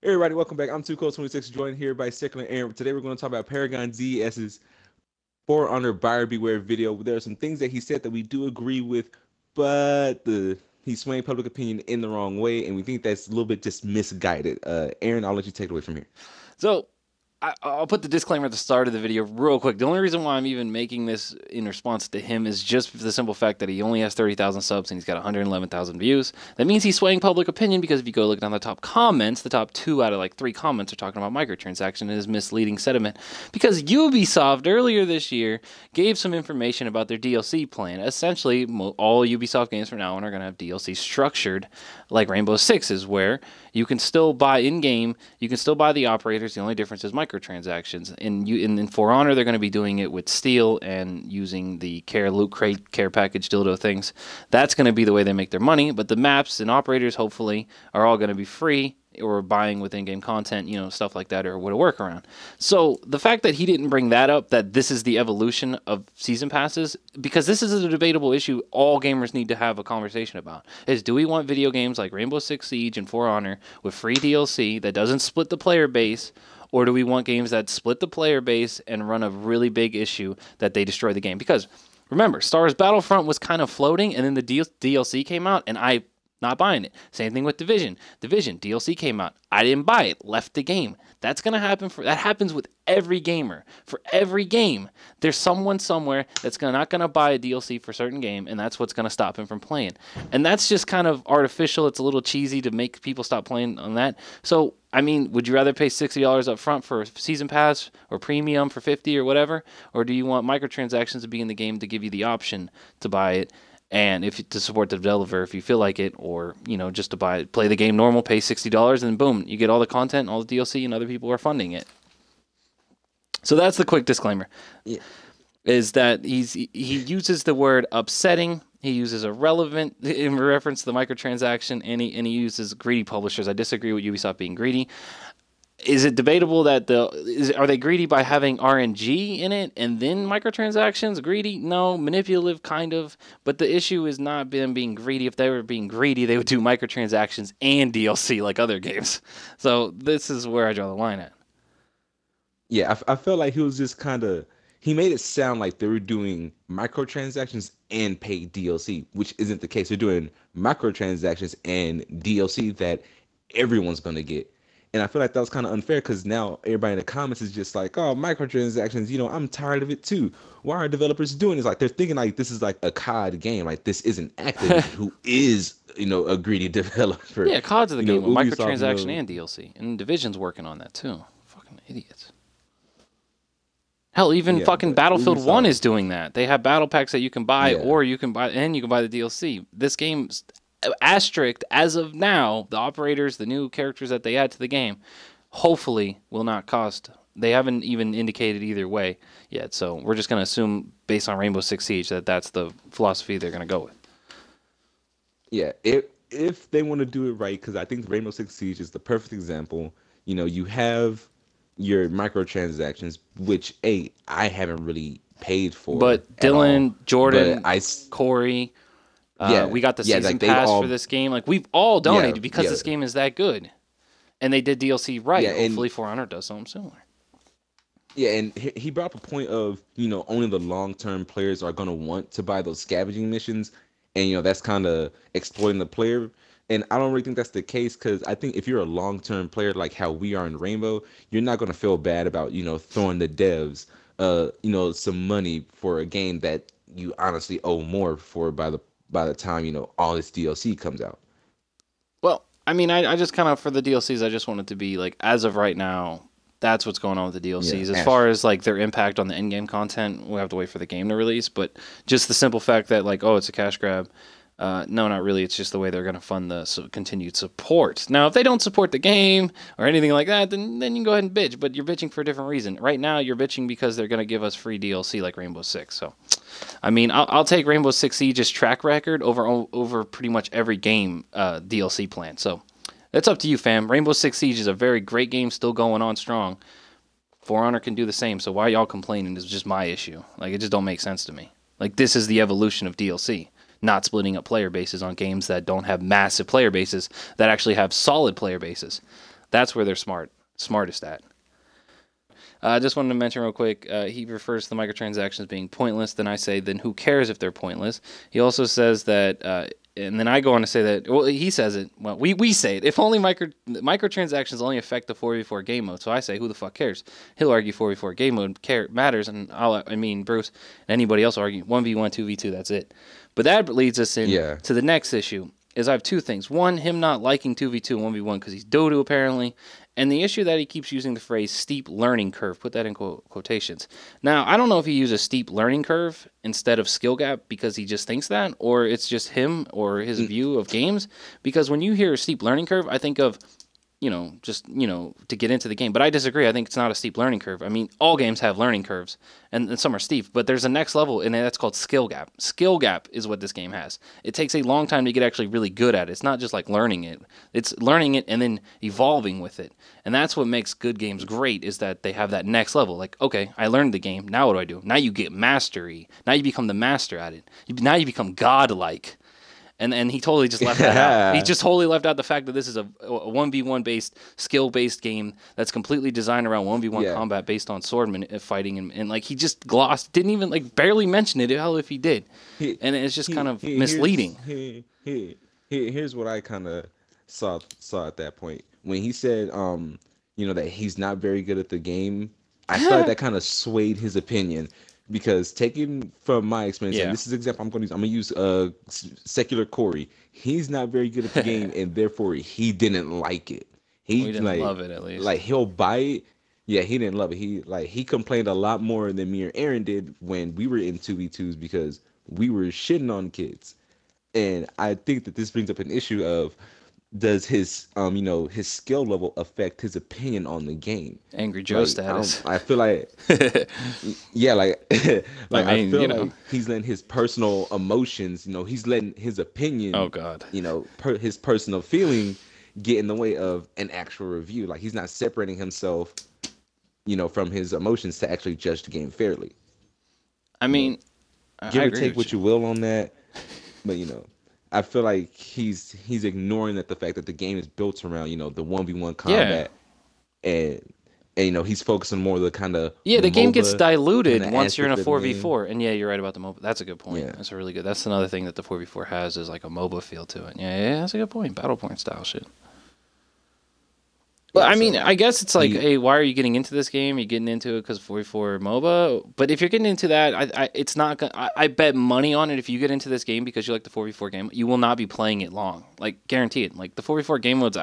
Hey everybody, welcome back. I'm 2Cold26, joined here by Secular Aaron. Today we're going to talk about ParagonDS's For Honor Buyer Beware video. There are some things that he said that we do agree with, but he's swaying public opinion in the wrong way, and we think that's a little bit just misguided. Aaron, I'll let you take it away from here. So I'll put the disclaimer at the start of the video real quick. The only reason why I'm even making this in response to him is just the simple fact that he only has 30,000 subs and he's got 111,000 views. That means he's swaying public opinion because if you go look down the top comments, the top 2 out of like 3 comments are talking about microtransaction and his misleading sentiment because Ubisoft earlier this year gave some information about their DLC plan. Essentially, all Ubisoft games from now on are going to have DLC structured like Rainbow Six is, where you can still buy in-game, you can still buy the operators. The only difference is microtransactions. In For Honor, they're going to be doing it with Steel and using the Care Loot Crate, Care Package, Dildo things. That's going to be the way they make their money, but the maps and operators, hopefully, are all going to be free or buying with in-game content, you know, stuff like that, or what a workaround. So the fact that he didn't bring that up, that this is the evolution of season passes, because this is a debatable issue all gamers need to have a conversation about, is do we want video games like Rainbow Six Siege and For Honor with free DLC that doesn't split the player base, or do we want games that split the player base and run a really big issue that they destroy the game? Because remember, Star Wars Battlefront was kind of floating, and then the DLC came out, and I not buying it. Same thing with Division. Division DLC came out. I didn't buy it. Left the game. That's gonna happen that happens with every gamer. For every game, there's someone somewhere that's not gonna buy a DLC for a certain game, and that's what's gonna stop him from playing. And that's just kind of artificial. It's a little cheesy to make people stop playing on that. So I mean, would you rather pay $60 up front for a season pass or premium for $50 or whatever, or do you want microtransactions to be in the game to give you the option to buy it? And to support the developer if you feel like it, or you know, just to play the game normal, pay $60, and boom, you get all the content, all the DLC, and other people are funding it. So that's the quick disclaimer. Yeah. Is that he uses the word upsetting, he uses irrelevant in reference to the microtransaction, and he uses greedy publishers. I disagree with Ubisoft being greedy. Is it debatable that are they greedy by having RNG in it and then microtransactions? Greedy? No. Manipulative? Kind of. But the issue is not them being greedy. If they were being greedy, they would do microtransactions and DLC like other games. So this is where I draw the line at. Yeah, I felt like he was just he made it sound like they were doing microtransactions and paid DLC, which isn't the case. They're doing microtransactions and DLC that everyone's going to get. And I feel like that was kind of unfair because now everybody in the comments is just like, oh, microtransactions, you know, I'm tired of it too. Why are developers doing this? Like, they're thinking like this is like a COD game. Like, this isn't Activision, who is, you know, a greedy developer. Yeah, COD's the game with microtransaction and DLC. And Division's working on that too. Fucking idiots. Hell, even fucking Battlefield 1 is doing that. They have battle packs that you can buy, or you can buy the DLC. This game's asterisk, as of now, the operators, the new characters that they add to the game, hopefully will not cost. They haven't even indicated either way yet, so we're just going to assume, based on Rainbow Six Siege, that that's the philosophy they're going to go with. Yeah, if they want to do it right, because I think Rainbow Six Siege is the perfect example. You know, you have your microtransactions, which I haven't really paid for. But Dylan, Jordan, Corey, we got the season pass for this game. Like, we've all donated because this game is that good. And they did DLC right. Hopefully For Honor does something similar. Yeah, and he brought up a point of, you know, only the long-term players are going to want to buy those scavenging missions. And, you know, that's kind of exploiting the player. And I don't really think that's the case, because I think if you're a long-term player like how we are in Rainbow, you're not going to feel bad about, you know, throwing the devs, you know, some money for a game that you honestly owe more for by the time, you know, all this DLC comes out. Well, I mean, I just kind of, for the DLCs, I just want it to be like, as of right now, that's what's going on with the DLCs. As far as like their impact on the in-game content, we'll have to wait for the game to release. But just the simple fact that, like, oh, it's a cash grab. No, not really. It's just the way they're going to fund the continued support. Now, if they don't support the game or anything like that, then you can go ahead and bitch. But you're bitching for a different reason. Right now, you're bitching because they're going to give us free DLC like Rainbow Six. So, I mean, I'll take Rainbow Six Siege's track record over pretty much every game DLC plan. So, it's up to you, fam. Rainbow Six Siege is a very great game, still going on strong. For Honor can do the same. So why y'all complaining is just my issue. Like, it just don't make sense to me. Like, this is the evolution of DLC. Not splitting up player bases on games that don't have massive player bases, that actually have solid player bases. That's where they're smartest at. I just wanted to mention real quick, he refers to the microtransactions being pointless. Then I say, then who cares if they're pointless? He also says that, and then I go on to say that, well, he says it, well, we say it, if only microtransactions only affect the 4v4 game mode. So I say, who the fuck cares? He'll argue 4v4 game mode matters, and Bruce and anybody else will argue 1v1, 2v2, that's it. But that leads us in to the next issue, is I have two things. One, him not liking 2v2 and 1v1 because he's doo-doo apparently. And the issue that he keeps using the phrase steep learning curve, put that in quotations. Now, I don't know if he uses steep learning curve instead of skill gap because he just thinks that, or it's just him or his view of games. Because when you hear steep learning curve, I think of, to get into the game. But I disagree. I think it's not a steep learning curve. I mean, all games have learning curves, and some are steep. But there's a next level, and that's called skill gap. Skill gap is what this game has. It takes a long time to get actually really good at it. It's not just like learning it. It's learning it and then evolving with it. And that's what makes good games great, is that they have that next level. Like, okay, I learned the game. Now what do I do? Now you get mastery. Now you become the master at it. Now you become godlike. And he totally just left that out. He just totally left out the fact that this is a 1v1 based, skill based game that's completely designed around 1v1 combat based on swordman fighting, and like he just glossed, didn't even like barely mention it. Hell, if he did, and it's just kind of misleading. Here's what I kind of saw at that point when he said, that he's not very good at the game. I felt like that kind of swayed his opinion. Because taking from my experience, and this is an example I'm going to use. I'm going to use Secular Corey. He's not very good at the game, and therefore he didn't like it. He didn't love it, at least. Like, he'll buy it. Yeah, he didn't love it. He complained a lot more than me or Aaron did when we were in 2v2s because we were shitting on kids. And I think that this brings up an issue of, does his his skill level affect his opinion on the game? Angry Joe status. I feel like I feel like he's letting his personal emotions, he's letting his opinion, his personal feeling get in the way of an actual review. Like, he's not separating himself, from his emotions to actually judge the game fairly. I mean, give or take what you will on that, but I feel like he's ignoring the fact that the game is built around, the 1v1 combat, and he's focusing more on the kind of the game gets diluted once you're in a 4v4. And you're right about the MOBA. That's a good point. Yeah. That's a really good. That's another thing that the 4v4 has, is like a MOBA feel to it. Yeah, that's a good point. Battle point style shit. Well, I mean, I guess it's like, hey, why are you getting into this game? Are you getting into it because 4v4 MOBA? But if you're getting into that, it's not gonna. I bet money on it. If you get into this game because you like the 4v4 game, you will not be playing it long. Like, guaranteed. Like, the 4v4 game mode's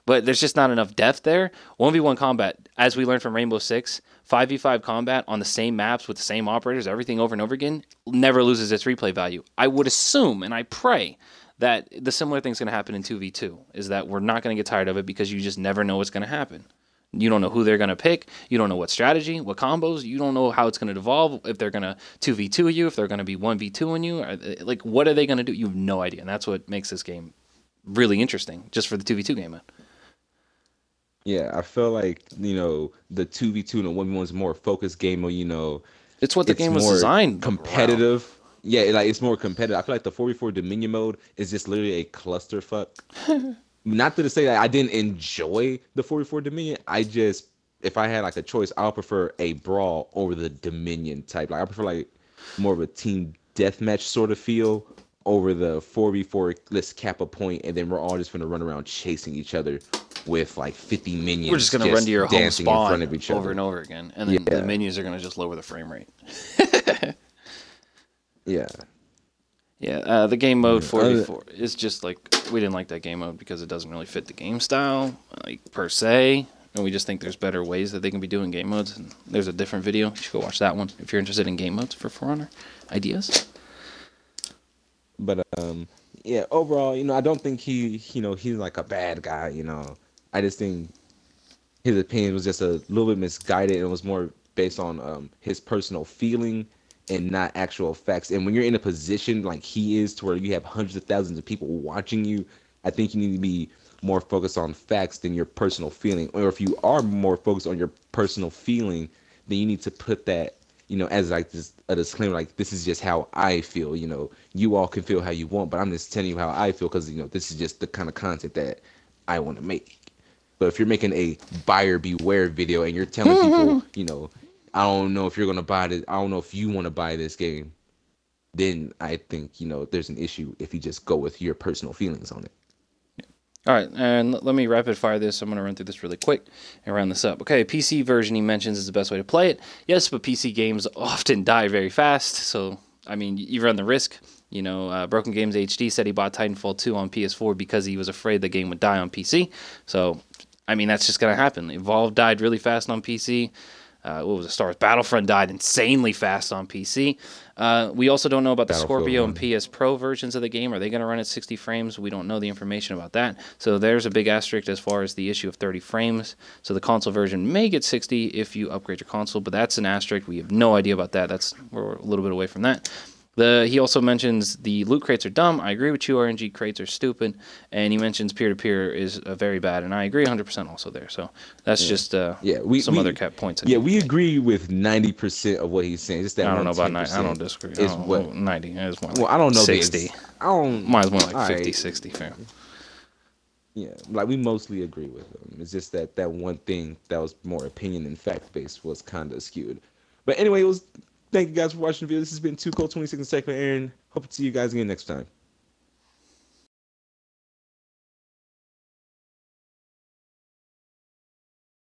but there's just not enough depth there. 1v1 combat, as we learned from Rainbow Six, 5v5 combat on the same maps with the same operators, everything over and over again, never loses its replay value. I would assume, and I pray, that the similar thing's going to happen in 2v2, is that we're not going to get tired of it because you just never know what's going to happen. You don't know who they're going to pick. You don't know what strategy, what combos. You don't know how it's going to devolve, if they're going to 2v2 you, if they're going to be 1v2 on you. Like, what are they going to do? You have no idea. And that's what makes this game really interesting, just for the 2v2 game mode. Yeah, I feel like, the 2v2 and the 1v1 is more focused game mode, it's what the game was designed competitive. Around. Yeah, it's more competitive. I feel like the 4v4 Dominion mode is just literally a clusterfuck. Not to say that I didn't enjoy the 4v4 Dominion. If I had like a choice, I'll prefer a brawl over the Dominion type. Like, I prefer like more of a team deathmatch sort of feel over the 4v4. Let's cap a point, and then we're all just gonna run around chasing each other with like 50 minions. We're just gonna run to your home spawn in front of each other over and over again, and then the minions are gonna just lower the frame rate. The game mode 4v4 is just like, we didn't like that game mode because it doesn't really fit the game style, like, per se, and we just think there's better ways that they can be doing game modes. And there's a different video, you should go watch that one if you're interested in game modes for For Honor ideas. But overall, I don't think he's like a bad guy. I just think his opinion was just a little bit misguided, and it was more based on his personal feeling and not actual facts. And when you're in a position like he is, to where you have hundreds of thousands of people watching you, I think you need to be more focused on facts than your personal feeling. Or if you are more focused on your personal feeling, then you need to put that, as like a disclaimer, like, this is just how I feel. You all can feel how you want, but I'm just telling you how I feel because this is just the kind of content that I want to make. But if you're making a buyer beware video and you're telling people, you know, I don't know if you're gonna buy this, I don't know if you want to buy this game, then I think, you know, there's an issue if you just go with your personal feelings on it. All right, and let me rapid fire this. I'm going to run through this really quick and round this up. Okay, PC version he mentions is the best way to play it. Yes, but PC games often die very fast, so, I mean, you run the risk. You know, Broken Games HD said he bought Titanfall 2 on PS4 because he was afraid the game would die on PC. So, I mean, that's just going to happen. Evolve died really fast on PC. What was it? Star Wars Battlefront died insanely fast on PC. We also don't know about the Scorpio and PS Pro versions of the game. Are they going to run at 60 frames? We don't know the information about that. So there's a big asterisk as far as the issue of 30 frames. So the console version may get 60 if you upgrade your console, but that's an asterisk. We have no idea about that. We're a little bit away from that. He also mentions the loot crates are dumb. I agree with you. RNG crates are stupid. And he mentions peer-to-peer is very bad. And I agree 100% also there. So that's just some other cap points. Yeah, we agree with 90% of what he's saying. Just that I don't know about 90. I don't disagree. Is what 90. It's more like well, I don't know. 60. Mine's more like 50, 60. Fair. Yeah, like we mostly agree with him. It's just that one thing that was more opinion than fact-based was kind of skewed. But anyway, thank you guys for watching the video. This has been Too Cold 26 Second Aaron. Hope to see you guys again next time.